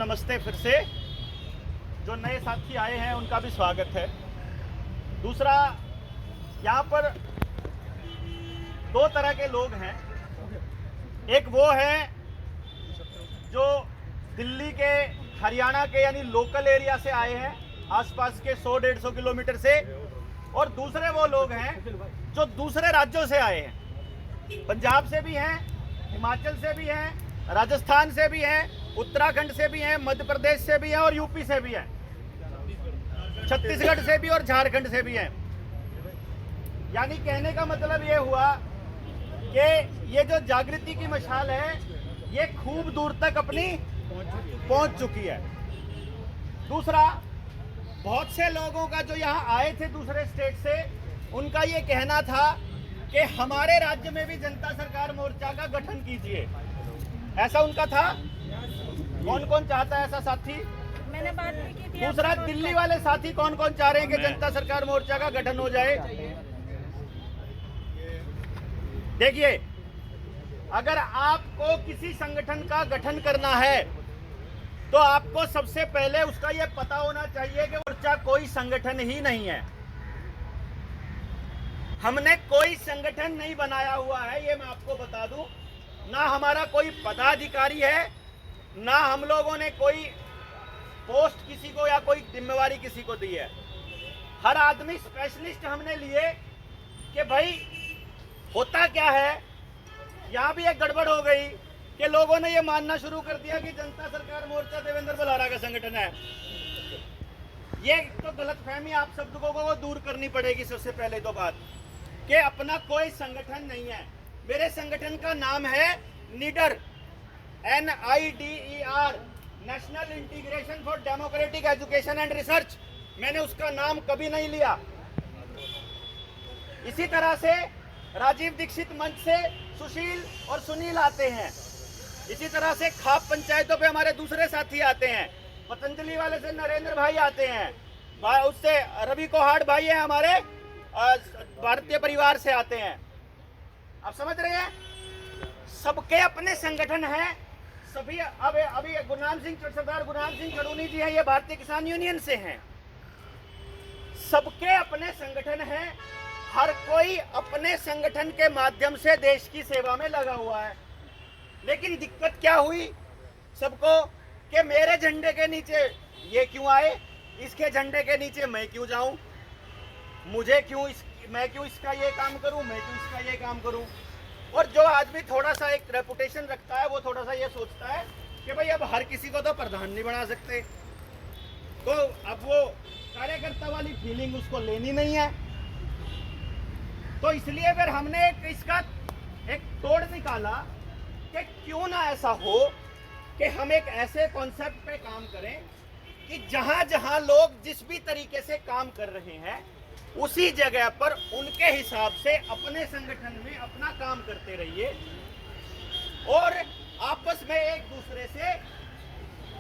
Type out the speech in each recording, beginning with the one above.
नमस्ते फिर से। जो नए साथी आए हैं उनका भी स्वागत है। दूसरा, यहाँ पर दो तरह के लोग हैं। एक वो हैं जो दिल्ली के, हरियाणा के यानी लोकल एरिया से आए हैं, आसपास के 100-150 किलोमीटर से। और दूसरे वो लोग हैं जो दूसरे राज्यों से आए हैं, पंजाब से भी हैं, हिमाचल से भी हैं, राजस्थान से भी हैं, उत्तराखंड से भी हैं, मध्य प्रदेश से भी हैं और यूपी से भी हैं, छत्तीसगढ़ से भी और झारखंड से भी हैं। यानी कहने का मतलब ये हुआ कि ये जो जागृति की मशाल है ये खूब दूर तक अपनी पहुंच चुकी है। दूसरा, बहुत से लोगों का जो यहाँ आए थे दूसरे स्टेट से, उनका ये कहना था कि हमारे राज्य में भी जनता सरकार मोर्चा का गठन कीजिए, ऐसा उनका था। कौन कौन चाहता है ऐसा साथी? मैंने बात भी की थी। दूसरा, दिल्ली वाले साथी कौन कौन चाह रहे हैं कि जनता सरकार मोर्चा का गठन हो जाए? देखिए, अगर आपको किसी संगठन का गठन करना है तो आपको सबसे पहले उसका यह पता होना चाहिए कि मोर्चा कोई संगठन ही नहीं है। हमने कोई संगठन नहीं बनाया हुआ है, ये मैं आपको बता दूं। ना हमारा कोई पदाधिकारी है, ना हम लोगों ने कोई पोस्ट किसी को या कोई जिम्मेवारी किसी को दी है। हर आदमी स्पेशलिस्ट हमने लिए कि भाई होता क्या है। यहाँ भी एक गड़बड़ हो गई कि लोगों ने ये मानना शुरू कर दिया कि जनता सरकार मोर्चा देवेंद्र बलारा का संगठन है। ये तो गलतफहमी आप सब लोगों को दूर करनी पड़ेगी। सबसे पहले तो बात कि अपना कोई संगठन नहीं है। मेरे संगठन का नाम है निडर, NIDER, national integration for democratic education and research. मैंने उसका नाम कभी नहीं लिया। इसी तरह से राजीव दीक्षित मंच से सुशील और सुनील आते हैं। इसी तरह से खाप पंचायतों पे हमारे दूसरे साथी आते हैं। पतंजलि वाले से नरेंद्र भाई आते हैं, उससे रवि कोहाड़ भाई है हमारे भारतीय परिवार से आते हैं। आप समझ रहे हैं, सबके अपने संगठन हैं सभी। अब अभी सरदार गुरनाम सिंह चड़ूनी जी हैं, ये भारतीय किसान यूनियन से हैं। सबके अपने संगठन हैं। हर कोई अपने संगठन के माध्यम से देश की सेवा में लगा हुआ है। लेकिन दिक्कत क्या हुई सबको कि मेरे झंडे के नीचे ये क्यों आए, इसके झंडे के नीचे मैं क्यों जाऊं, मैं क्यों इसका ये काम करूं, मैं क्यों इसका ये काम करूं। और जो आदमी थोड़ा सा एक रेपुटेशन रखता है वो थोड़ा सा ये सोचता है कि भाई अब हर किसी को तो प्रधान नहीं बना सकते, तो अब वो कार्यकर्ता वाली फीलिंग उसको लेनी नहीं है। तो इसलिए फिर हमने इसका एक तोड़ निकाला कि क्यों ना ऐसा हो कि हम एक ऐसे कॉन्सेप्ट पे काम करें कि जहां जहां लोग जिस भी तरीके से काम कर रहे हैं उसी जगह पर उनके हिसाब से अपने संगठन में अपना काम करते रहिए और आपस में एक दूसरे से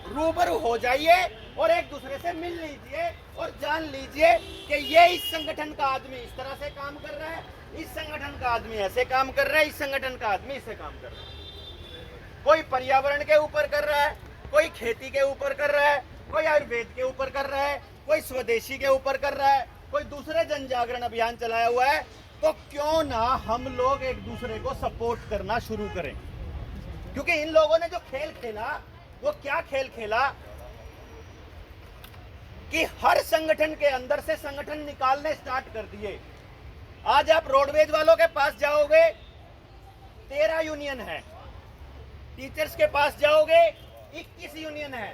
रूबरू हो जाइए और एक दूसरे से मिल लीजिए और जान लीजिए कि ये इस संगठन का आदमी इस तरह से काम कर रहा है, इस संगठन का आदमी ऐसे काम कर रहा है, इस संगठन का आदमी इससे काम कर रहा है। कोई पर्यावरण के ऊपर कर रहा है, कोई खेती के ऊपर कर रहा है, कोई आयुर्वेद के ऊपर कर रहा है, कोई स्वदेशी के ऊपर कर रहा है, कोई दूसरे जन जागरण अभियान चलाया हुआ है। तो क्यों ना हम लोग एक दूसरे को सपोर्ट करना शुरू करें। क्योंकि इन लोगों ने जो खेल खेला वो क्या खेल खेला कि हर संगठन के अंदर से संगठन निकालने स्टार्ट कर दिए। आज आप रोडवेज वालों के पास जाओगे 13 यूनियन है, टीचर्स के पास जाओगे 21 यूनियन है,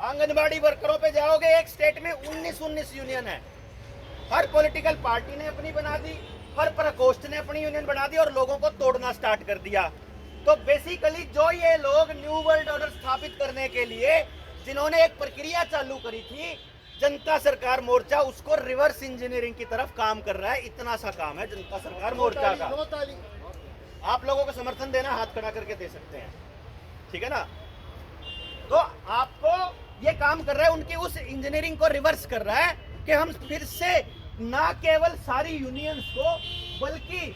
आंगनबाड़ी वर्करों पे जाओगे एक स्टेट में 19 यूनियन है। हर पॉलिटिकल पार्टी ने अपनी बना दी, हर प्रकोष्ठ ने अपनी यूनियन बना दी और लोगों को तोड़ना स्टार्ट कर दिया। तो बेसिकली जो ये लोग न्यू वर्ल्ड ऑर्डर स्थापित करने के लिए जिन्होंने एक प्रक्रिया चालू करी थी जनता सरकार मोर्चा, उसको रिवर्स इंजीनियरिंग की तरफ काम कर रहा है। इतना सा काम है जनता सरकार मोर्चा का। आप लोगों को समर्थन देना हाथ खड़ा करके दे सकते हैं, ठीक है ना। तो आपको ये काम कर रहा है, उनकी उस इंजीनियरिंग को रिवर्स कर रहा है कि हम फिर से ना केवल सारी यूनियंस को बल्कि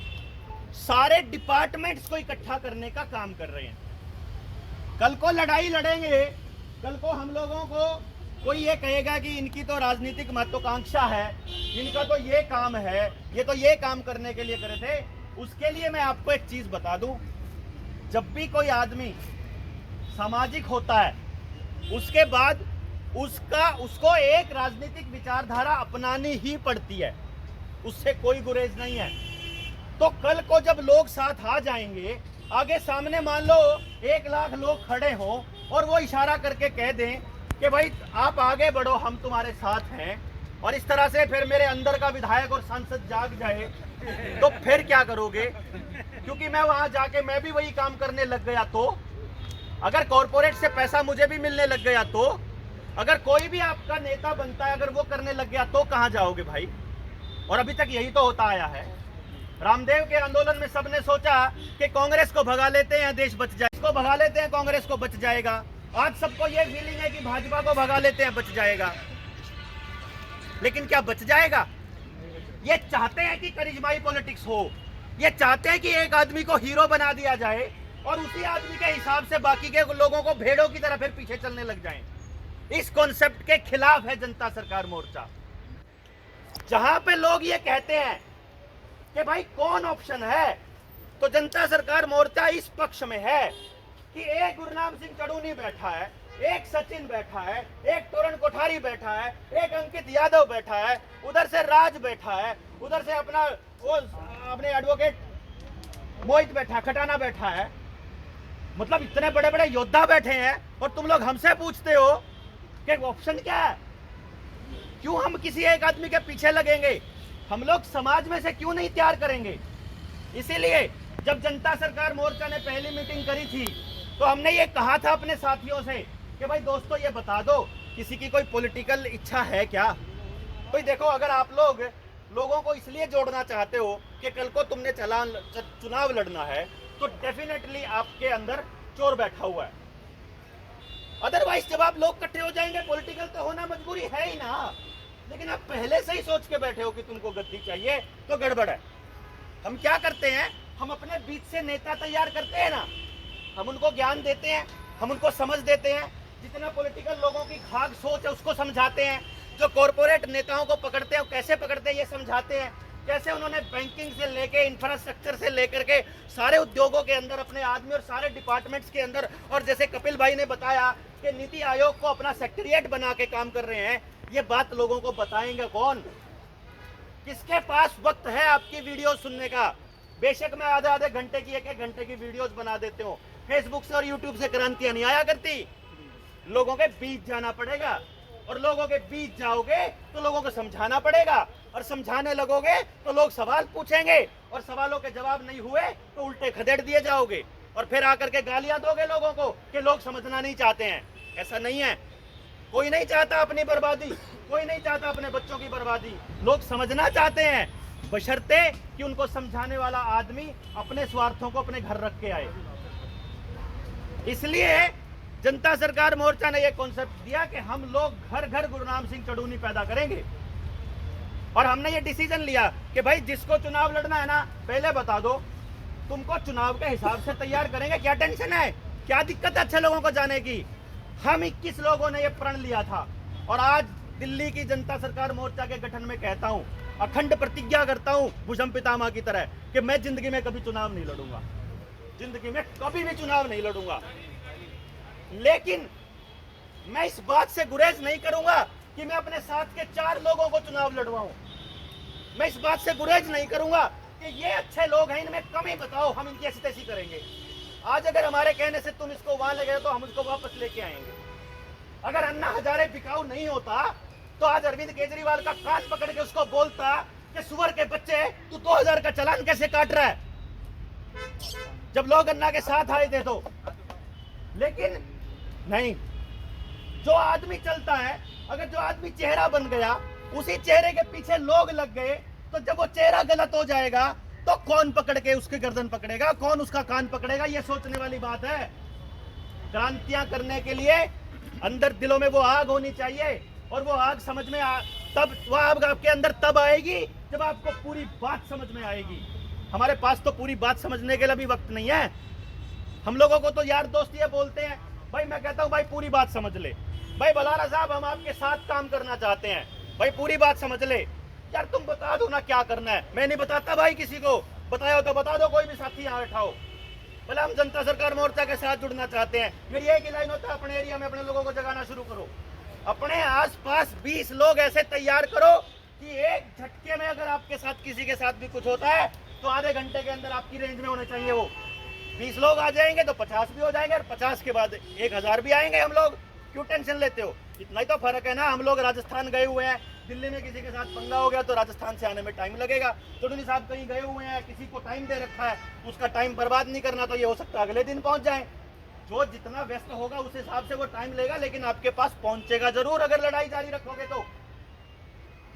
सारे डिपार्टमेंट्स को इकट्ठा करने का काम कर रहे हैं। कल को लड़ाई लड़ेंगे कल को हम लोगों को कोई ये कहेगा कि इनकी तो राजनीतिक महत्वाकांक्षा है, इनका तो ये काम है, ये तो ये काम करने के लिए करे थे। उसके लिए मैं आपको एक चीज बता दूं, जब भी कोई आदमी सामाजिक होता है उसके बाद उसको एक राजनीतिक विचारधारा अपनानी ही पड़ती है, उससे कोई गुरेज नहीं है। तो कल को जब लोग साथ आ जाएंगे, आगे सामने मान लो 1 लाख लोग खड़े हों और वो इशारा करके कह दें कि भाई आप आगे बढ़ो, हम तुम्हारे साथ हैं, और इस तरह से फिर मेरे अंदर का विधायक और सांसद जाग जाए, तो फिर क्या करोगे? क्योंकि मैं वहां जाके मैं भी वही काम करने लग गया, तो अगर कॉर्पोरेट से पैसा मुझे भी मिलने लग गया, तो अगर कोई भी आपका नेता बनता है अगर वो करने लग गया, तो कहां जाओगे भाई? और अभी तक यही तो होता आया है। रामदेव के आंदोलन में सबने सोचा कि कांग्रेस को भगा लेते हैं, देश बच जाए, इसको भगा लेते हैं, कांग्रेस को बच जाएगा। आज सबको ये फीलिंग है कि भाजपा को भगा लेते हैं, बच जाएगा। लेकिन क्या बच जाएगा? ये चाहते हैं कि करिश्माई पॉलिटिक्स हो, ये चाहते हैं कि एक आदमी को हीरो बना दिया जाए और उसी आदमी के हिसाब से बाकी के लोगों को भेड़ों की तरह फिर पीछे चलने लग जाएं। इस कॉन्सेप्ट के खिलाफ है जनता सरकार मोर्चा। जहां पे लोग ये कहते हैं कि भाई कौन ऑप्शन है, तो जनता सरकार मोर्चा इस पक्ष में है कि एक गुरनाम सिंह चढ़ूनी बैठा है, एक सचिन बैठा है, एक तोरण कोठारी बैठा है, एक अंकित यादव बैठा है, उधर से राज बैठा है, उधर से अपने एडवोकेट मोहित बैठा, खटाना बैठा है। मतलब इतने बड़े बड़े योद्धा बैठे हैं और तुम लोग हमसे पूछते हो कि ऑप्शन क्या है? क्यों हम किसी एक आदमी के पीछे लगेंगे? हम लोग समाज में से क्यों नहीं तैयार करेंगे? इसीलिए जब जनता सरकार मोर्चा ने पहली मीटिंग करी थी तो हमने ये कहा था अपने साथियों से कि भाई दोस्तों ये बता दो किसी की कोई पॉलिटिकल इच्छा है क्या? तो देखो, अगर आप लोगों को इसलिए जोड़ना चाहते हो कि कल को तुमने चुनाव लड़ना है, तो डेफिनेटली आपके अंदर चोर बैठा हुआ है। अदरवाइज जब आप लोग इकट्ठे हो जाएंगे, पॉलिटिकल तो होना मजबूरी है ही ना। लेकिन आप पहले से ही सोच के बैठे हो कि तुमको गद्दी चाहिए, तो गड़बड़ है। हम क्या करते हैं, हम अपने बीच से नेता तैयार करते हैं ना, हम उनको ज्ञान देते हैं, हम उनको समझ देते हैं, जितना पॉलिटिकल लोगों की खाग सोच है उसको समझाते हैं, जो कॉर्पोरेट नेताओं को पकड़ते हैं कैसे पकड़ते हैं ये समझाते हैं, कैसे उन्होंने बैंकिंग से लेके इंफ्रास्ट्रक्चर से लेकर के सारे उद्योगों के अंदर अपने आदमी और सारे डिपार्टमेंट्स के अंदर, और जैसे कपिल भाई ने बताया कि नीति आयोग को अपना सेक्रेटरिएट बना के काम कर रहे हैं, ये बात लोगों को बताएंगे कौन? किसके पास वक्त है आपकी वीडियो सुनने का? बेशक मैं आधे आधे घंटे की, 1-1 घंटे की वीडियोस बना देते हो, फेसबुक से और यूट्यूब से क्रांतियां नहीं आया करती। लोगों के बीच जाना पड़ेगा, और लोगों के बीच जाओगे तो लोगों को समझाना पड़ेगा, और समझाने लगोगे तो लोग सवाल पूछेंगे, और सवालों के जवाब नहीं हुए तो उल्टे खदेड़ दिए जाओगे, और फिर आकर के गालियां दोगे लोगों को कि लोग समझना नहीं चाहते हैं। ऐसा नहीं है, कोई नहीं चाहता अपनी बर्बादी, कोई नहीं चाहता अपने बच्चों की बर्बादी, लोग समझना चाहते हैं, बशर्ते कि उनको समझाने वाला आदमी अपने स्वार्थों को अपने घर रख के आए। इसलिए जनता सरकार मोर्चा ने यह कॉन्सेप्ट दिया कि हम लोग घर घर गुरनाम सिंह चढ़ूनी पैदा करेंगे, और हमने ये डिसीजन लिया कि भाई जिसको चुनाव लड़ना है ना, पहले बता दो, तुमको चुनाव के हिसाब से तैयार करेंगे, क्या टेंशन है, क्या दिक्कत है अच्छे लोगों को जाने की? हम 21 लोगों ने ये प्रण लिया था, और आज दिल्ली की जनता सरकार मोर्चा के गठन में कहता हूं, अखंड प्रतिज्ञा करता हूं भुजम पितामह की तरह कि मैं जिंदगी में कभी चुनाव नहीं लड़ूंगा, जिंदगी में कभी भी चुनाव नहीं लड़ूंगा। लेकिन मैं इस बात से गुरेज नहीं करूंगा कि मैं अपने साथ के 4 लोगों को चुनाव लड़वाऊं। मैं इस बात से गुरेज नहीं करूंगा कि ये अच्छे लोग हैं, इनमें कमी बताओ, हम इनकी ऐसी तैसी करेंगे। आज अगर हमारे कहने से तुम इसको वहां ले गए तो हम उसको वापस लेके आएंगे। अगर अन्ना हजारे बिकाऊ नहीं होता तो आज अरविंद केजरीवाल का कान पकड़ के उसको बोलता कि सुअर के बच्चे तू 2000 का चालान कैसे काट रहा है, जब लोग अन्ना के साथ आए थे तो। लेकिन नहीं, जो आदमी चलता है, अगर जो आदमी चेहरा बन गया, उसी चेहरे के पीछे लोग लग गए, तो जब वो चेहरा गलत हो जाएगा तो कौन पकड़ के उसकी गर्दन पकड़ेगा, कौन उसका कान पकड़ेगा? ये सोचने वाली बात है। क्रांतियां करने के लिए अंदर दिलों में वो आग होनी चाहिए, और वो आग समझ में तब वो आग आपके अंदर तब आएगी जब आपको पूरी बात समझ में आएगी। हमारे पास तो पूरी बात समझने के लिए भी वक्त नहीं है। हम लोगों को तो यार दोस्त ये बोलते हैं भाई मैं कहता हूँ भाई पूरी बात समझ ले। भाई बलारा साहब हम आपके साथ काम करना चाहते हैं, भाई पूरी बात समझ ले। यार तुम बता दो ना क्या करना है, मैं नहीं बताता भाई किसी को, बताया तो बता दो, कोई भी साथी यहाँ बैठा हो। बोले हम जनता सरकार मोर्चा के साथ जुड़ना चाहते हैं, मेरी एक ही लाइन होता है, अपने एरिया में अपने लोगों को जगाना शुरू करो। अपने आसपास 20 लोग ऐसे तैयार करो कि एक झटके में अगर आपके साथ किसी के साथ भी कुछ होता है तो आधे घंटे के अंदर आपकी रेंज में होने चाहिए। वो 20 लोग आ जाएंगे तो 50 भी हो जाएंगे, और 50 के बाद 1000 भी आएंगे। हम लोग क्यों टेंशन लेते हो? इतना ही तो फर्क है ना। हम लोग राजस्थान गए हुए हैं, दिल्ली में किसी के साथ पंगा हो गया तो राजस्थान से आने में टाइम लगेगा। तोडुनी साहब कहीं गए हुए हैं, किसी को टाइम दे रखा है, उसका टाइम बर्बाद नहीं करना, तो ये हो सकता है अगले दिन पहुंच जाए। जो जितना व्यस्त होगा उस हिसाब से वो टाइम लेगा, लेकिन आपके पास पहुंचेगा जरूर अगर लड़ाई जारी रखोगे तो।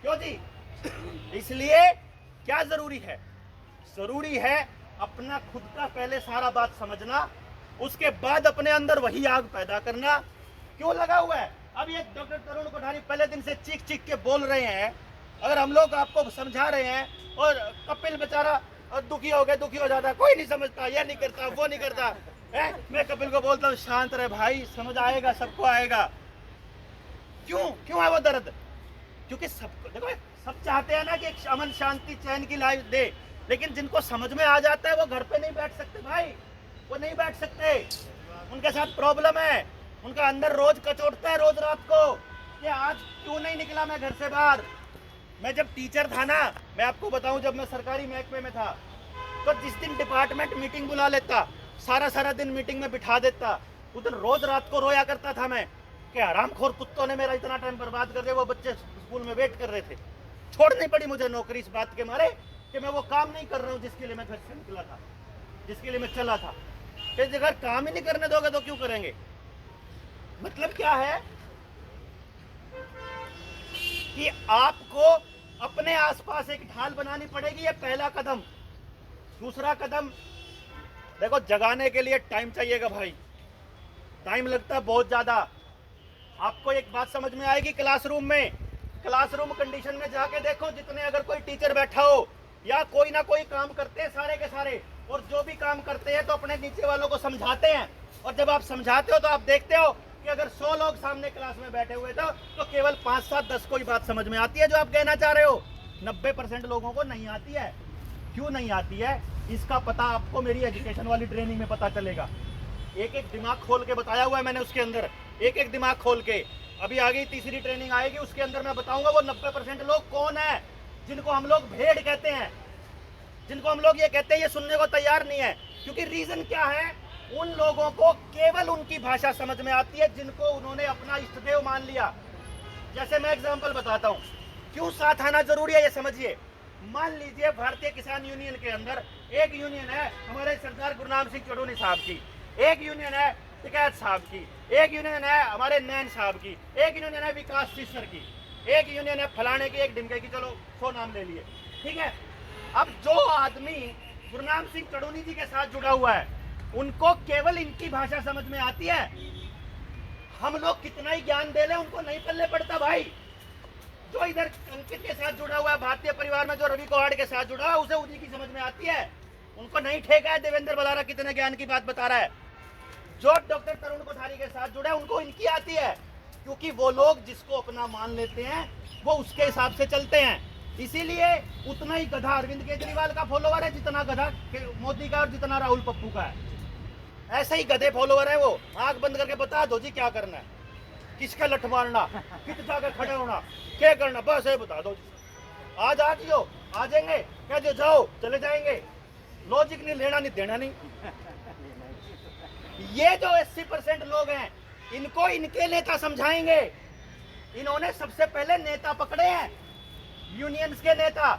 क्यों जी? इसलिए क्या जरूरी है? जरूरी है अपना खुद का पहले सारा बात समझना, उसके बाद अपने अंदर वही आग पैदा करना। क्यों लगा हुआ है? अब ये डॉक्टर तरुण कोठारी पहले दिन से चीख चीख के बोल रहे हैं, अगर हम लोग आपको समझा रहे हैं और कपिल बेचारा दुखी हो गया, दुखी हो जाता है, कोई नहीं समझता, ये नहीं करता, वो नहीं करता है। मैं कपिल को बोलता हूँ शांत रहे भाई, समझ आएगा, सबको आएगा। क्यों है वो दर्द? क्योंकि सबको देखो, सब चाहते हैं ना कि एक अमन शांति चैन की लाइफ दे, लेकिन जिनको समझ में आ जाता है वो घर पे नहीं बैठ सकते भाई, वो नहीं बैठ सकते। उनके साथ प्रॉब्लम है, उनका अंदर रोज कचोटता है रोज रात को कि आज क्यों नहीं निकला मैं घर से बाहर। मैं जब टीचर था ना, मैं आपको बताऊं, जब मैं सरकारी महकमे में था तो जिस दिन डिपार्टमेंट मीटिंग बुला लेता, सारा दिन मीटिंग में बिठा देता, उस दिन रोज रात को रोया करता था मैं कि हरामखोर कुत्तों ने मेरा इतना टाइम बर्बाद कर दिया। वो बच्चे स्कूल में वेट कर रहे थे, छोड़नी पड़ी मुझे नौकरी इस बात के मारे कि मैं वो काम नहीं कर रहा हूँ जिसके लिए मैं घर से निकला था, जिसके लिए मैं चला था। इस जगह काम ही नहीं करने दोगे तो क्यों करेंगे? मतलब क्या है कि आपको अपने आसपास एक ढाल बनानी पड़ेगी, ये पहला कदम। दूसरा कदम, देखो जगाने के लिए टाइम चाहिएगा भाई, टाइम लगता है बहुत ज्यादा। आपको एक बात समझ में आएगी, क्लासरूम कंडीशन में जाके देखो, जितने अगर कोई टीचर बैठा हो या कोई ना कोई काम करते हैं सारे के सारे, और जो भी काम करते हैं तो अपने नीचे वालों को समझाते हैं। और जब आप समझाते हो तो आप देखते हो कि अगर 100 लोग सामने क्लास में बैठे हुए तो केवल 5, 7, 10 को ही बात समझ में आती है जो आप कहना चाह रहे हो। 90% लोगों को नहीं आती है। क्यों नहीं आती है इसका पता आपको मेरी एजुकेशन वाली ट्रेनिंग में पता चलेगा। एक एक दिमाग खोल के बताया हुआ है मैंने, उसके अंदर एक एक दिमाग खोल के। अभी आगे तीसरी ट्रेनिंग आएगी, उसके अंदर मैं बताऊंगा वो 90% लोग कौन है जिनको हम लोग भेड़ कहते हैं, जिनको हम लोग ये कहते हैं ये सुनने को तैयार नहीं है। क्योंकि रीजन क्या है, उन लोगों को केवल उनकी भाषा समझ में आती है जिनको उन्होंने अपना इष्टदेव मान लिया। जैसे मैं एग्जांपल बताता हूँ, क्यों साथ आना जरूरी है ये समझिए। मान लीजिए भारतीय किसान यूनियन के अंदर एक यूनियन है हमारे सरदार गुरनाम सिंह चौधरी साहब की, एक यूनियन है टिकैत साहब की, एक यूनियन है हमारे नैन साहब की, एक यूनियन है विकास सिसर की, एक यूनियन है फलाने की, एक ढिमके की, चलो 100 नाम ले लिए, ठीक है। अब जो आदमी गुरनाम सिंह चौधरी जी के साथ जुड़ा हुआ है उनको केवल इनकी भाषा समझ में आती है। हम लोग कितना ही ज्ञान दे ले उनको नहीं पल्ले पड़ता भाई। जो इधर अंकित के साथ जुड़ा हुआ है भारतीय परिवार में, जो रवि कोहाड़ के साथ जुड़ा है, उसे उन्हीं की समझ में आती है। उनको नहीं ठेका है देवेंद्र बलारा कितने ज्ञान की बात बता रहा है। जो डॉक्टर तरुण कोठारी के साथ जुड़ा है उनको इनकी आती है, क्योंकि वो लोग जिसको अपना मान लेते हैं वो उसके हिसाब से चलते हैं। इसीलिए उतना ही गधा अरविंद केजरीवाल का फॉलोवर है जितना गधा मोदी का और जितना राहुल पप्पू का है। ऐसे ही गधे फॉलोवर है वो। आंख बंद करके बता दो जी क्या करना है, किसका लठ मारना, कित जाकर खड़े होना, क्या करना, बस ये बता दो। आज आ जियो, आ जाएंगे, कह दो जाओ चले जाएंगे। लॉजिक नहीं, लेना नहीं देना नहीं। ये जो 80% लोग हैं इनको इनके नेता समझाएंगे। इन्होंने सबसे पहले नेता पकड़े हैं, यूनियंस के नेता,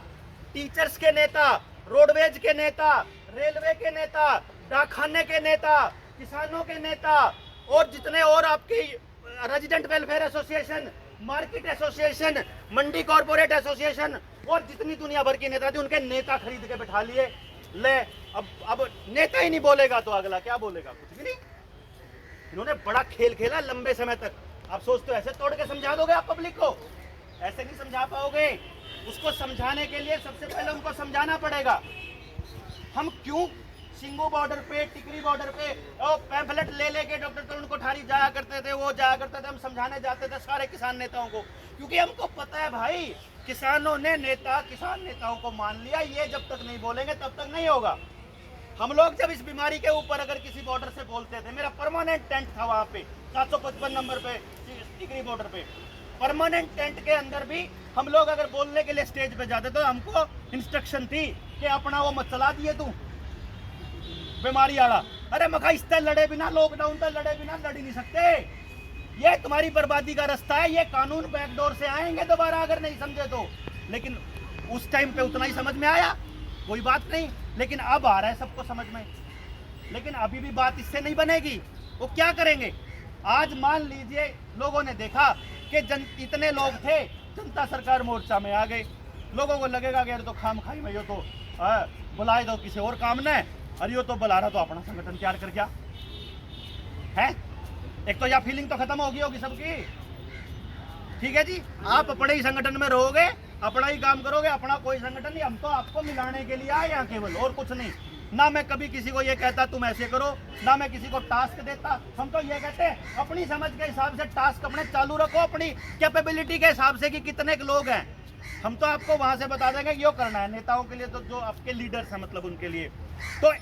टीचर्स के नेता, रोडवेज के नेता, रेलवे के नेता, डाकखाने के नेता, किसानों के नेता, और जितने और आपकी resident welfare association, market association, mandi corporate association, और जितनी दुनिया भर की नेता थी उनके नेता खरीद के बैठा लिए। ले अब नेता ही नहीं बोलेगा तो अगला क्या बोलेगा? कुछ भी नहीं। इन्होंने बड़ा खेल खेला लंबे समय तक। आप सोचते हो ऐसे तोड़ के समझा दोगे आप पब्लिक को? ऐसे नहीं समझा पाओगे। उसको समझाने के लिए सबसे पहले उनको समझाना पड़ेगा हम क्यों सिंगू बॉर्डर पे, टिकरी बॉर्डर पे और पैम्फलेट ले लेके डॉक्टर तरुण कोठारी जाया करते थे, वो जाया करते थे, हम समझाने जाते थे सारे किसान नेताओं को, क्योंकि हमको पता है भाई किसानों ने किसान नेताओं को मान लिया, ये जब तक नहीं बोलेंगे तब तक नहीं होगा। हम लोग जब इस बीमारी के ऊपर अगर किसी बॉर्डर से बोलते थे, मेरा परमानेंट टेंट था वहाँ पे 755 नंबर पे टिकरी बॉर्डर पे, परमानेंट टेंट के अंदर भी हम लोग अगर बोलने के लिए स्टेज पे जाते तो हमको इंस्ट्रक्शन थी कि अपना वो मत चला दिए तू बीमारी आड़ा, अरे मखा इस तरह लड़े बिना, लॉकडाउन तक लड़े बिना लड़ ही नहीं सकते, ये तुम्हारी बर्बादी का रास्ता है, ये कानून बैकडोर से आएंगे दोबारा अगर नहीं समझे तो। लेकिन उस टाइम पे उतना ही समझ में आया, कोई बात नहीं, लेकिन अब आ रहा है सबको समझ में, लेकिन अभी भी बात इससे नहीं बनेगी। वो क्या करेंगे? आज मान लीजिए लोगों ने देखा कि इतने लोग थे, जनता सरकार मोर्चा में आ गए, लोगों को लगेगा कि तो खाम खाई में यो तो बुलाए दो किसी और काम ने, और यो तो बुला रहा तो अपना संगठन तैयार कर गया है। एक तो यह फीलिंग तो खत्म होगी सबकी। ठीक है जी, आप अपने ही संगठन में रहोगे, अपना ही काम करोगे, अपना कोई संगठन नहीं, हम तो आपको मिलाने के लिए आए यहाँ केवल, और कुछ नहीं। ना मैं कभी किसी को ये कहता तुम ऐसे करो, ना मैं किसी को टास्क देता, हम तो ये कहते हैं अपनी समझ के हिसाब से टास्क अपने चालू रखो, अपनी कैपेबिलिटी के हिसाब से कि कितने लोग हैं, हम तो आपको वहां से बता देंगे यो करना है। नेताओं के लिए तो जो आपके लीडर्स हैं मतलब उनके लिए तो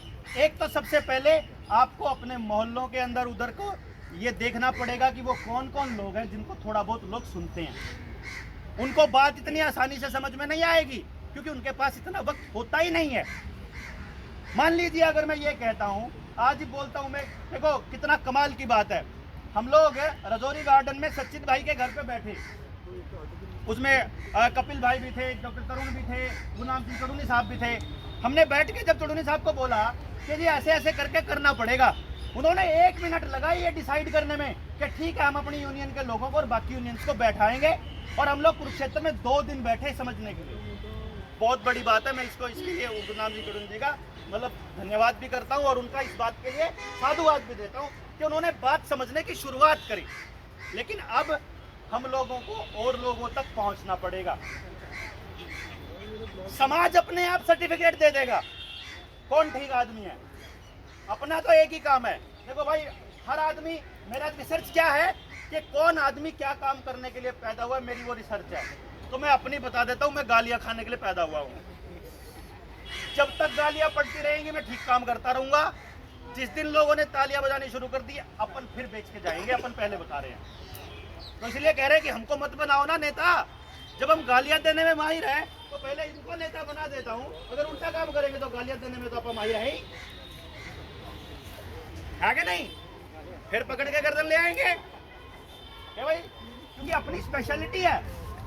एक तो सबसे पहले आपको अपने मोहल्लों के अंदर उधर को ये देखना पड़ेगा कि वो कौन कौन लोग हैं जिनको थोड़ा बहुत लोग सुनते हैं। उनको बात इतनी आसानी से समझ में नहीं आएगी क्योंकि उनके पास इतना वक्त होता ही नहीं है। मान लीजिए अगर मैं ये कहता हूँ, आज ही बोलता हूँ मैं, देखो कितना कमाल की बात है, हम लोग रजौरी गार्डन में सचिन भाई के घर पे बैठे, उसमें कपिल भाई भी थे, डॉक्टर तरुण भी थे, गुलाम सिंह तरुणी साहब भी थे। हमने बैठ के जब तरुणी साहब को बोला कि जी ऐसे ऐसे करके करना पड़ेगा, उन्होंने 1 मिनट लगाई ये डिसाइड करने में कि ठीक है हम अपनी यूनियन के लोगों को और बाकी यूनियंस को बैठाएंगे, और हम लोग कुरुक्षेत्र में 2 दिन बैठे समझने के लिए। बहुत बड़ी बात है, मैं इसको इसके लिए गुलाम सिंह तरुण जी का मतलब धन्यवाद भी करता हूँ और उनका इस बात के लिए साधुवाद भी देता हूँ कि उन्होंने बात समझने की शुरुआत करी। लेकिन अब हम लोगों को और लोगों तक पहुंचना पड़ेगा। समाज अपने आप सर्टिफिकेट दे देगा कौन ठीक आदमी है, अपना तो एक ही काम है। देखो भाई, हर आदमी, मेरा रिसर्च क्या है कि कौन आदमी क्या काम करने के लिए पैदा हुआ है, मेरी वो रिसर्च है। तो मैं अपनी बता देता हूँ, मैं गालियां खाने के लिए पैदा हुआ हूँ। जब तक गालियां पड़ती रहेंगी मैं ठीक काम करता रहूंगा। जिस दिन लोगों ने तालियां बजानी शुरू कर दी, अपन फिर बेच के जाएंगे, अपन पहले बता रहे हैं। तो इसलिए कह रहे हैं कि हमको मत बनाओ ना नेता। जब हम गालियां देने में माहिर हैं तो पहले इनको नेता बना देता हूं। अगर उल्टा काम करेंगे तो गालियां देने में तो अपन माहिर है ही, आगे नहीं, फिर पकड़ के गर्दन ले आएंगे क्या भाई, क्योंकि अपनी स्पेशलिटी है,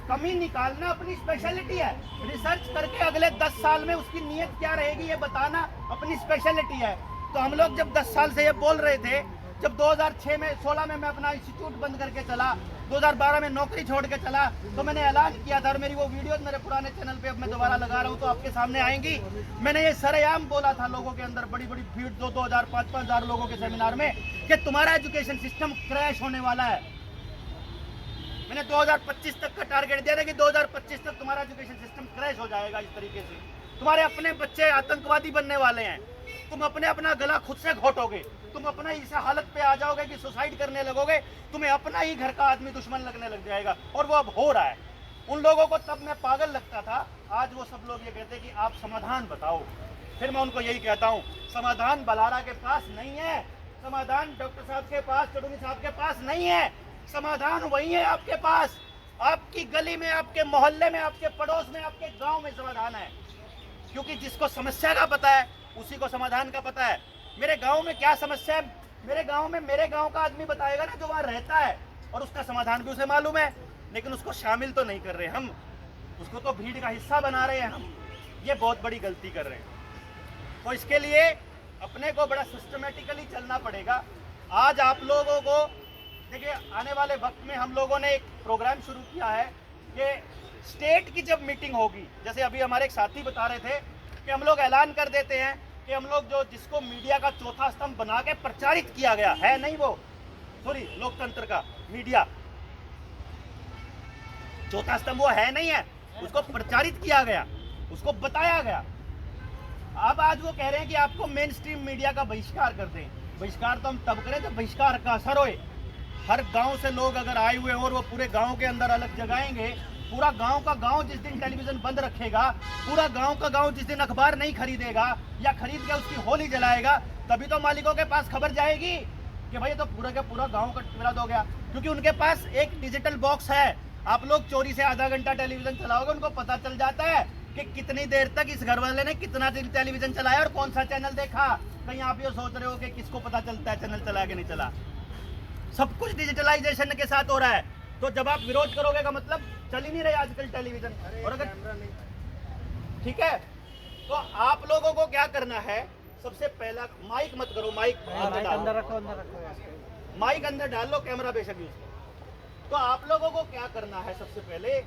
कमी निकालना अपनी स्पेशलिटी है। रिसर्च करके अगले 10 साल में उसकी नीयत क्या रहेगी ये बताना अपनी स्पेशलिटी है। तो हम लोग जब 10 साल से ये बोल रहे थे, जब 2006 में 16 में मैं अपना इंस्टीट्यूट बंद करके चला, 2012 में नौकरी छोड़ के चला, तो मैंने ऐलान किया था, और मेरी वो वीडियोस मेरे पुराने चैनल पे अब मैं दोबारा लगा रहा हूँ तो आपके सामने आएंगी। मैंने ये सरेआम बोला था लोगों के अंदर, बड़ी बड़ी भीड़, 2-2 हज़ार 5-5 हज़ार लोगों के सेमिनार में, कि तुम्हारा एजुकेशन सिस्टम क्रैश होने वाला है। मैंने 2025 तक का टारगेट दिया था कि 2025 तक तुम्हारा एजुकेशन सिस्टम क्रैश हो जाएगा। इस तरीके से तुम्हारे अपने बच्चे आतंकवादी बनने वाले हैं, तुम अपना गला खुद से घोटोगे, तुम अपना इस हालत पे आ जाओगे कि सुसाइड करने लगोगे, तुम्हें अपना ही घर का आदमी दुश्मन लगने लग जाएगा। और वो अब हो रहा है। उन लोगों को तब मैं पागल लगता था, आज वो सब लोग ये कहते हैं कि आप समाधान बताओ। फिर मैं उनको यही कहता हूँ, समाधान बलारा के पास नहीं है, समाधान डॉक्टर साहब के पास, तरुणी साहब के पास नहीं है, समाधान वही है आपके पास, आपकी गली में, आपके मोहल्ले में, आपके पड़ोस में, आपके गांव में समाधान है। क्योंकि जिसको समस्या का पता है उसी को समाधान का पता है। मेरे गांव में क्या समस्या है, मेरे गांव में मेरे गांव का आदमी बताएगा ना, जो वहां रहता है, और उसका समाधान भी उसे मालूम है। लेकिन उसको शामिल तो नहीं कर रहे हम, उसको तो भीड़ का हिस्सा बना रहे हैं हम। ये बहुत बड़ी गलती कर रहे हैं। तो इसके लिए अपने को बड़ा सिस्टमेटिकली चलना पड़ेगा। आज आप लोगों को देखिए, आने वाले वक्त में हम लोगों ने एक प्रोग्राम शुरू किया है कि स्टेट की जब मीटिंग होगी, जैसे अभी हमारे एक साथी बता रहे थे कि हम लोग ऐलान कर देते हैं कि हम लोग जो जिसको मीडिया का चौथा स्तंभ बना के प्रचारित किया गया है, नहीं वो सॉरी लोकतंत्र का मीडिया चौथा स्तंभ वो है नहीं है, उसको प्रचारित किया गया, उसको बताया गया। अब आज वो कह रहे हैं कि आपको मेन स्ट्रीम मीडिया का बहिष्कार कर दें। बहिष्कार तो हम तब करें जब बहिष्कार का असर होए। हर गांव से लोग अगर आए हुए और वो पूरे गांव के अंदर अलग जगाएंगे, पूरा गांव का गांव जिस दिन टेलीविजन बंद रखेगा, पूरा गांव का गांव जिस दिन अखबार नहीं खरीदेगा या खरीद के उसकी होली जलाएगा, तभी तो मालिकों के पास खबर जाएगी कि भाई तो पूरा का पूरा गांव का विरोध हो गया। क्योंकि उनके पास एक डिजिटल बॉक्स है। आप लोग चोरी से आधा घंटा टेलीविजन चलाओगे, उनको पता चल जाता है कि कितनी देर तक इस घर वाले ने कितना दिन टेलीविजन चलाया और कौन सा चैनल देखा। कहीं आप ये सोच रहे हो कि किसको पता चलता है चैनल चला के नहीं चला। सब कुछ डिजिटलाइजेशन के साथ हो रहा है। तो जब आप विरोध करोगे का मतलब चल ही नहीं रहे आजकल टेलीविजन। और अगर ठीक है तो आप लोगों को क्या करना है, सबसे पहला माइक मत करो, माइक अंदर रखो, माइक अंदर डाल लो, कैमरा बेशक यूज करो। तो आप लोगों को क्या करना है, सबसे पहले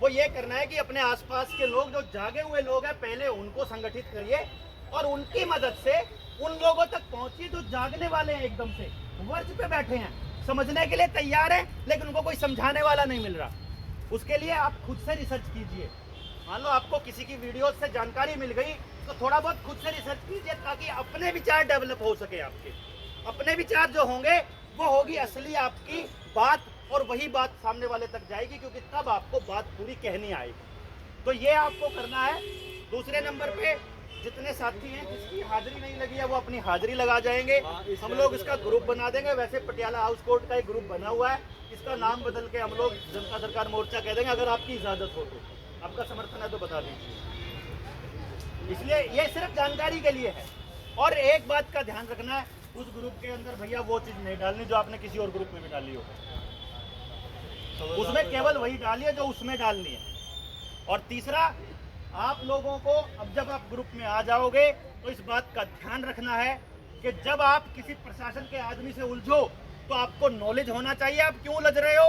वो ये करना है कि अपने आसपास के लोग जो जागे हुए लोग हैं पहले उनको संगठित करिए और उनकी मदद से उन लोगों तक पहुंचिए जो जागने वाले हैं, एकदम से वर्ज पे बैठे हैं, समझने के लिए तैयार है लेकिन उनको कोई समझाने वाला नहीं मिल रहा। उसके लिए आप खुद से रिसर्च कीजिए। मान लो आपको किसी की वीडियो से जानकारी मिल गई तो थोड़ा बहुत खुद से रिसर्च कीजिए ताकि अपने विचार डेवलप हो सके। आपके अपने विचार जो होंगे वो होगी असली आपकी बात और वही बात सामने वाले तक जाएगी, क्योंकि तब आपको बात पूरी कहनी आएगी। तो ये आपको करना है। दूसरे नंबर पे जितने साथी हैं जिसकी हाजिरी नहीं लगी है वो अपनी हाजिरी लगा जाएंगे। हम लोग इसका ग्रुप बना देंगे। वैसे पटियाला हाउस कोर्ट का एक ग्रुप बना हुआ है, इसका नाम बदल के हम लोग जनता सरकार मोर्चा कह देंगे। अगर आपकी इजाजत हो तो, आपका समर्थन है तो बता दीजिए। इसलिए ये सिर्फ जानकारी के लिए है। और एक बात का ध्यान रखना है, उस ग्रुप के अंदर भैया वो चीज़ नहीं डालनी जो आपने किसी और ग्रुप में भी डाली हो। उसमें केवल वही डालिए जो उसमें डालनी है। और तीसरा, आप लोगों को अब जब आप ग्रुप में आ जाओगे तो इस बात का ध्यान रखना है कि जब आप किसी प्रशासन के आदमी से उलझो तो आपको नॉलेज होना चाहिए आप क्यों उलझ रहे हो।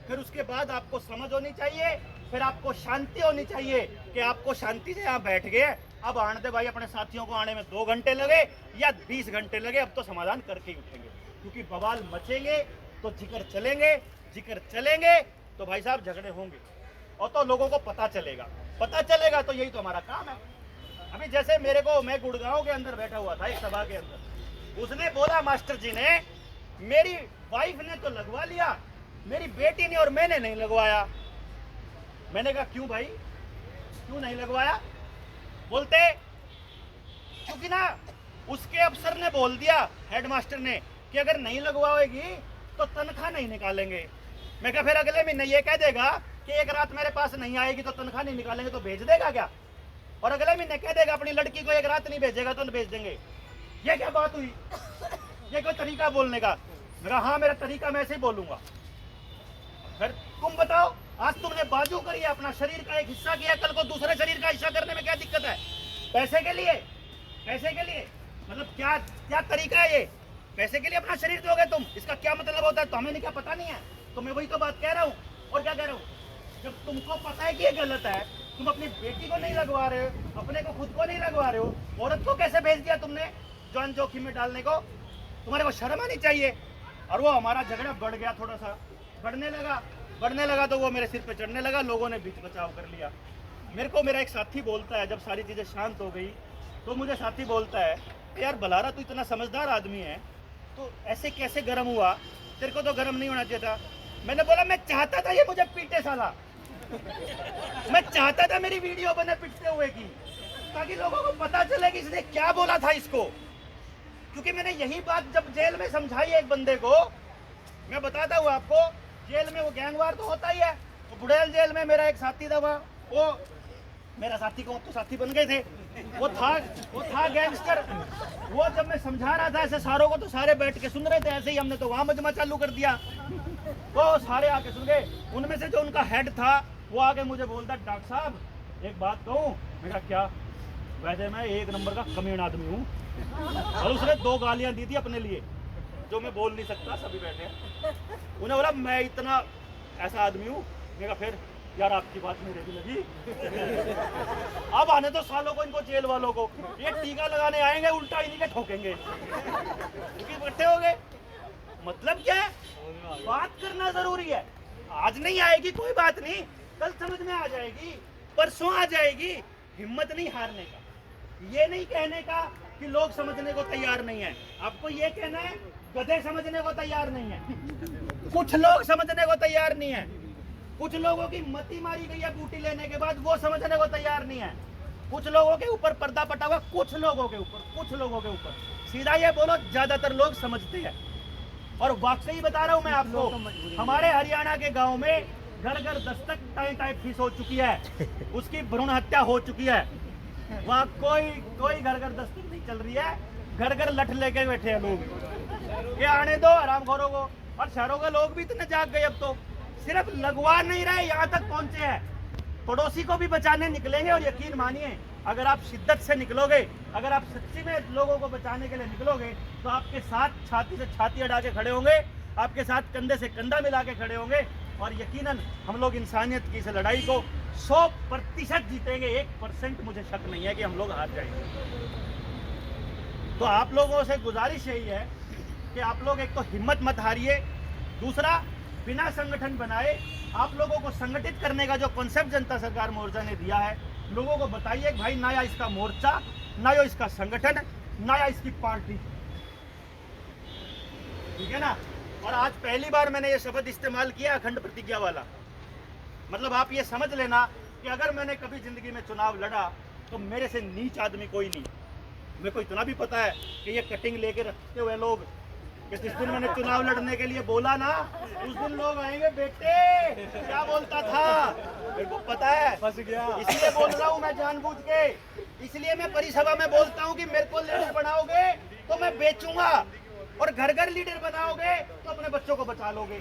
फिर उसके बाद आपको समझ होनी चाहिए, फिर आपको शांति होनी चाहिए कि आपको शांति से यहाँ बैठ गए। अब आने दे भाई, अपने साथियों को आने में 2 घंटे लगे या 20 घंटे लगे, अब तो समाधान करके ही उठेंगे। क्योंकि बवाल मचेंगे तो जिक्र चलेंगे तो भाई साहब झगड़े होंगे और तो लोगों को पता चलेगा तो यही तो हमारा काम है। अभी जैसे मैं गुड़गांव के अंदर बैठा हुआ था एक सभा के अंदर, उसने बोला मास्टर जी ने मेरी वाइफ ने तो लगवा लिया, मेरी बेटी ने और मैंने नहीं लगवाया। मैंने कहा क्यों भाई, क्यों नहीं लगवाया? बोलते क्योंकि ना उसके अफसर ने बोल दिया, हेडमास्टर ने, कि अगर नहीं लगवाएगी तो तनख्वाह नहीं निकालेंगे। मैं कहा फिर अगले महीने ये कह देगा कि एक रात मेरे पास नहीं आएगी तो तनख्वाह नहीं निकालेंगे, तो भेज देगा क्या? और अगले महीने कह देगा अपनी लड़की को एक रात नहीं भेजेगा तो भेज देंगे। ये क्या बात हुई? ये कोई तरीका बोलने का? मैं कहा हाँ, मेरा तरीका मैं ऐसे ही बोलूंगा। फिर तुम बताओ, आज तुमने बाजू करी, अपना शरीर का एक हिस्सा किया, कल को दूसरे शरीर का हिस्सा करने में क्या दिक्कत है? पैसे के लिए मतलब क्या तरीका है ये? पैसे के लिए अपना शरीर दोगे तुम, इसका क्या मतलब होता है? तो हमें नहीं, क्या पता नहीं है? तो मैं वही तो बात कह रहा हूँ। और क्या कह रहा हूँ, जब तुमको पता है कि ये गलत है, तुम अपनी बेटी को नहीं लगवा रहे हो, अपने को खुद को नहीं लगवा रहे हो, औरत को कैसे भेज दिया तुमने जान जोखिम में डालने को? तुम्हारे को शर्म आनी चाहिए। और वो हमारा झगड़ा बढ़ गया, थोड़ा सा बढ़ने लगा तो वो मेरे सिर पे चढ़ने लगा। लोगों ने बीच बचाव कर लिया। मेरे को मेरा एक साथी बोलता है, जब सारी चीज़ें शांत हो गई तो मुझे साथी बोलता है, यार बलारा तू इतना समझदार आदमी है, तो ऐसे कैसे गर्म हुआ? तेरे को तो गर्म नहीं होना चाहिए था। मैंने बोला मैं चाहता था ये मुझे पीटे साला मैं चाहता था मेरी वीडियो बने पिटते हुए की, ताकि लोगों को पता चले कि इसने क्या बोला था इसको। क्योंकि मैंने यही बात जब जेल में समझाई एक बंदे को, मैं बताता हूँ आपको, जेल में वो गैंगवार तो होता ही है। तो बुड़ैल जेल में मेरा एक साथी था, वो मेरा साथी को तो साथी बन गए थे, वो था गैंगस्टर। वो जब मैं समझा रहा था ऐसे सारों को, तो सारे बैठ के सुन रहे थे। ऐसे ही हमने तो वहाँ मजमा चालू कर दिया, वो सारे आके सुन गए। उनमें से जो उनका हेड था वो आके मुझे बोलता, डॉक्टर साहब एक बात कहूँ? मैं कहा क्या? वैसे मैं 1 नंबर का कमीन आदमी हूँ। और उसने 2 गालियाँ दी थी अपने लिए, जो मैं बोल नहीं सकता, सभी बैठे हैं। उन्हें बोला मैं इतना ऐसा आदमी हूँ। मैं कहा फिर यार आपकी बात मेरे भी लगी अब आने तो सालों को इनको, जेल वालों को, ये टीका लगाने आएंगे, उल्टा इन्हीं के ठोकेंगे क्योंकि इकट्ठे हो गए। मतलब क्या है, बात करना जरूरी है। आज नहीं आएगी कोई बात नहीं, कल समझ में आ जाएगी, परसों आ जाएगी। हिम्मत नहीं हारने का, ये नहीं कहने का कि लोग समझने को तैयार नहीं है, आपको ये कहना है गधे समझने को तैयार नहीं है। कुछ लोग समझने को तैयार नहीं है, कुछ लोगों की मती मारी गई है बूटी लेने के बाद, वो समझने को तैयार नहीं है। कुछ लोगों के ऊपर पर्दा पटा हुआ, कुछ लोगों के ऊपर सीधा ये बोलो ज्यादातर लोग समझते हैं। और वाकई बता रहा हूं मैं आपको, हमारे हरियाणा के गांव में घर घर दस्तक टाइफाइड हो चुकी है, उसकी भ्रूण हत्या हो चुकी है। वहाँ कोई घर घर दस्तक नहीं चल रही है, घर घर लठ लेके बैठे हैं लोग। ये आने दो आरामखोरों को। और शहरों के लोग भी इतने जाग गए, अब तो सिर्फ लगवा नहीं रहे, यहाँ तक पहुंचे हैं, पड़ोसी को भी बचाने निकलेंगे। और यकीन मानिए, अगर आप शिद्दत से निकलोगे, अगर आप सच्ची में लोगों को बचाने के लिए निकलोगे, तो आपके साथ छाती से छाती अड़ा के खड़े होंगे, आपके साथ कंधे से कंधा मिला के खड़े होंगे। और यकीनन हम लोग इंसानियत की इस लड़ाई को 100% जीतेंगे। 1% मुझे शक नहीं है कि हम लोग हार जाएंगे। तो आप लोगों से गुजारिश यही है कि आप लोग एक तो हिम्मत मत हारिए, दूसरा बिना संगठन बनाए आप लोगों को संगठित करने का जो कॉन्सेप्ट जनता सरकार मोर्चा ने दिया है, लोगों को बताइए भाई, ना या इसका मोर्चा, ना या इसका संगठन, ना या इसकी पार्टी, ठीक है ना। और आज पहली बार मैंने ये शब्द इस्तेमाल किया अखंड प्रतिज्ञा वाला। मतलब आप ये समझ लेना कि अगर मैंने कभी जिंदगी में चुनाव लड़ा तो मेरे से नीच आदमी कोई नहीं। मेरे को इतना भी पता है कि ये कटिंग लेके रखते हुए लोग, कि जिस दिन मैंने चुनाव लड़ने के लिए बोला ना, उस दिन लोग आएंगे, बेटे क्या बोलता था, मेरे को पता है, फंस गया। इसलिए बोल रहा हूँ मैं जानबूझ के, इसलिए मैं परिसभा में बोलता हूँ कि मेरे को लीडर बनाओगे तो मैं बेचूंगा, और घर घर लीडर बनाओगे तो अपने बच्चों को बचा लोगे।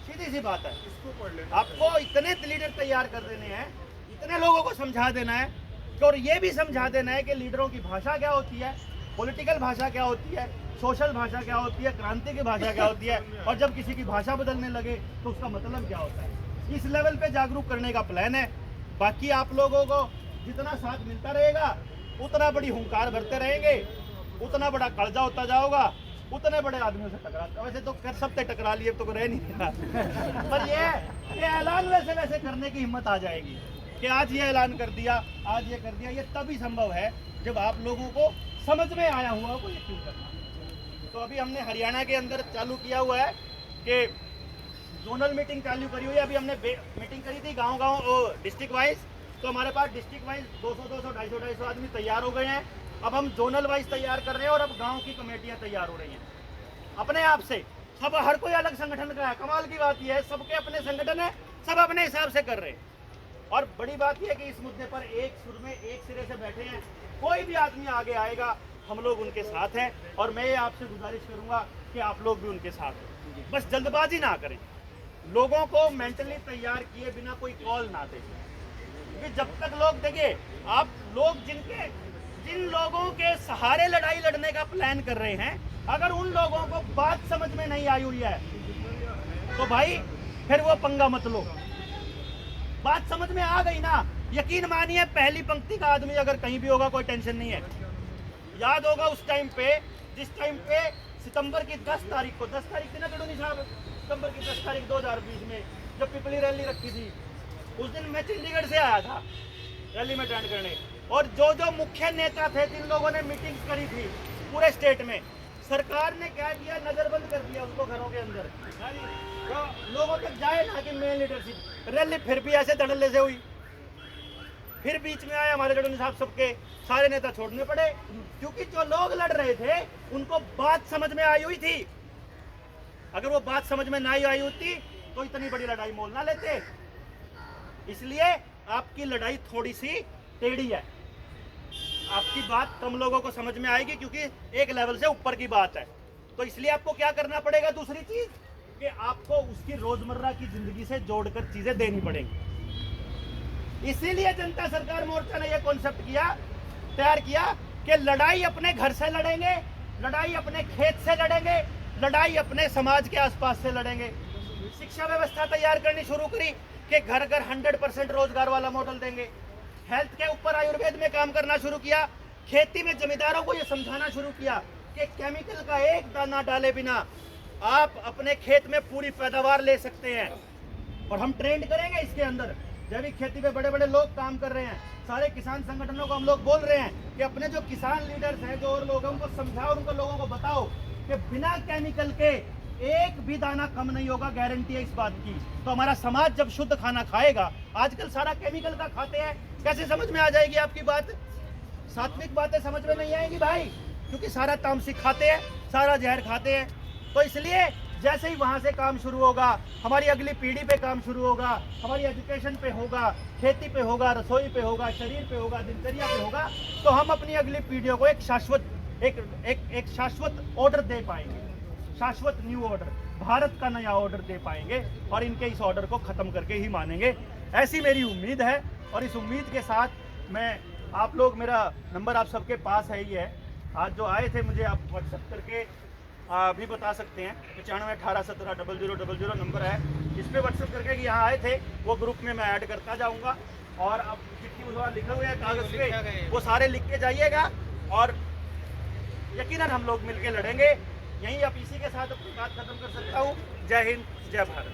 सीधी सी बात है। आपको इतने लीडर तैयार कर देने हैं, इतने लोगों को समझा देना है, और ये भी समझा देना है कि लीडरों की भाषा क्या होती है, पॉलिटिकल भाषा क्या होती है, सोशल भाषा क्या होती है, क्रांति की भाषा क्या होती है, और जब किसी की भाषा बदलने लगे तो उसका मतलब क्या होता है। इस लेवल पे जागरूक करने का प्लान है। बाकी आप लोगों को जितना साथ मिलता रहेगा, उतना बड़ी हुंकार भरते रहेंगे, उतना बड़ा कर्जा होता जाओगा, उतने बड़े आदमियों से टकराता। वैसे तो कर सबसे टकरा लिए, तो रह नहीं रहा। पर ये ऐलान वैसे करने की हिम्मत आ जाएगी कि आज ये ऐलान कर दिया, आज ये कर दिया। ये तभी संभव है जब आप लोगों को समझ में आया हुआ को यकीन करना। तो अभी हमने हरियाणा के अंदर चालू किया हुआ है कि जोनल मीटिंग चालू करी हुई है। अभी हमने मीटिंग करी थी गांव डिस्ट्रिक्ट वाइज, तो हमारे पास डिस्ट्रिक्ट वाइज 200, 250 आदमी तैयार हो गए हैं। अब हम जोनल वाइज तैयार कर रहे हैं, और अब गांव की कमेटियां तैयार हो रही हैं अपने आप से। सब हर कोई अलग संगठन का है। कमाल की बात यह है, सबके अपने संगठन है, सब अपने हिसाब से कर रहे हैं। और बड़ी बात यह है कि इस मुद्दे पर एक सुर में एक सिरे से बैठे हैं। कोई भी आदमी आगे आएगा, हम लोग उनके साथ हैं। और मैं ये आपसे गुजारिश करूंगा कि आप लोग भी उनके साथ हैं। बस जल्दबाजी ना करें, लोगों को मेंटली तैयार किए बिना कोई कॉल ना दें। क्योंकि जब तक लोग, देखिए आप लोग जिन लोगों के सहारे लड़ाई लड़ने का प्लान कर रहे हैं, अगर उन लोगों को बात समझ में नहीं आई हुई है तो भाई फिर वो पंगा मत लो। बात समझ में आ गई ना, यकीन मानिए पहली पंक्ति का आदमी अगर कहीं भी होगा कोई टेंशन नहीं है। याद होगा उस टाइम पे, जिस टाइम पे सितंबर की 10 तारीख को, 10 तारीख थी ना कड़ूनी साहब, सितंबर की 10 तारीख 2020 में जब पिपली रैली रखी थी, उस दिन मैं चंडीगढ़ से आया था रैली में अटेंड करने। और जो मुख्य नेता थे, जिन लोगों ने मीटिंग्स करी थी पूरे स्टेट में, सरकार ने क्या किया, नजरबंद कर दिया उनको घरों के अंदर। तो लोगों तक जाए ना कि मेन लीडरशिप। रैली फिर भी ऐसे धड़ल्ले से हुई, फिर बीच में आए हमारे गढ़ साहब, सबके सारे नेता छोड़ने पड़े, क्योंकि जो लोग लड़ रहे थे उनको बात समझ में आई हुई थी। अगर वो बात समझ में नहीं आई होती तो इतनी बड़ी लड़ाई मोल ना लेते। इसलिए आपकी लड़ाई थोड़ी सी टेढ़ी है, आपकी बात कम लोगों को समझ में आएगी, क्योंकि एक लेवल से ऊपर की बात है। तो इसलिए आपको क्या करना पड़ेगा, दूसरी चीज कि आपको उसकी रोजमर्रा की जिंदगी से जोड़कर चीजें देनी पड़ेंगी। इसीलिए जनता सरकार मोर्चा ने यह कॉन्सेप्ट तैयार किया कि लड़ाई अपने घर से लड़ेंगे, लड़ाई अपने खेत से लड़ेंगे, लड़ाई अपने समाज के आसपास से लड़ेंगे। शिक्षा व्यवस्था तैयार करनी शुरू करी कि घर घर 100% रोजगार वाला मॉडल देंगे। हेल्थ के ऊपर आयुर्वेद में काम करना शुरू किया। खेती में जमींदारों को यह समझाना शुरू किया कि केमिकल का एक दाना डाले बिना आप अपने खेत में पूरी पैदावार ले सकते हैं। और हम ट्रेंड करेंगे इसके अंदर जैविक खेती पे बड़े बड़े लोग काम कर रहे हैं, सारे किसान संगठनों को हम लोग बोल रहे हैं कि अपने जो किसान लीडर्स हैं, जो और लोग हैं, उनको समझाओ, उनको लोगों को बताओ कि बिना केमिकल के एक भी दाना कम नहीं होगा, गारंटी है इस बात की। तो हमारा समाज जब शुद्ध खाना खाएगा, आजकल सारा केमिकल का खाते हैं, कैसे समझ में आ जाएगी आपकी बात? सात्विक बातें समझ में नहीं आएंगी भाई, क्योंकि सारा तामसिक खाते हैं, सारा जहर खाते हैं। तो इसलिए जैसे ही वहां से काम शुरू होगा, हमारी अगली पीढ़ी पे काम शुरू होगा, हमारी एजुकेशन पे होगा, खेती पे होगा, रसोई पे होगा, शरीर पे होगा, दिनचर्या पे होगा, तो हम अपनी अगली पीढ़ियों को एक शाश्वत ऑर्डर दे पाएंगे, शाश्वत न्यू ऑर्डर, भारत का नया ऑर्डर दे पाएंगे और इनके इस ऑर्डर को खत्म करके ही मानेंगे। ऐसी मेरी उम्मीद है और इस उम्मीद के साथ मैं, आप लोग, मेरा नंबर आप सबके पास है ही है, आज जो आए थे मुझे आप व्हाट्सएप करके भी बता सकते हैं। 9518170000 नंबर है, इस पर व्हाट्सएप करके कि यहाँ आए थे, वो ग्रुप में मैं ऐड करता जाऊँगा। और अब चिट्ठी उधर लिखे हुए हैं कागज़ पे, वो सारे लिख के जाइएगा और यकीनन हम लोग मिलके लड़ेंगे। यहीं अब इसी के साथ अपनी बात खत्म कर सकता हूँ। जय हिंद, जय भारत।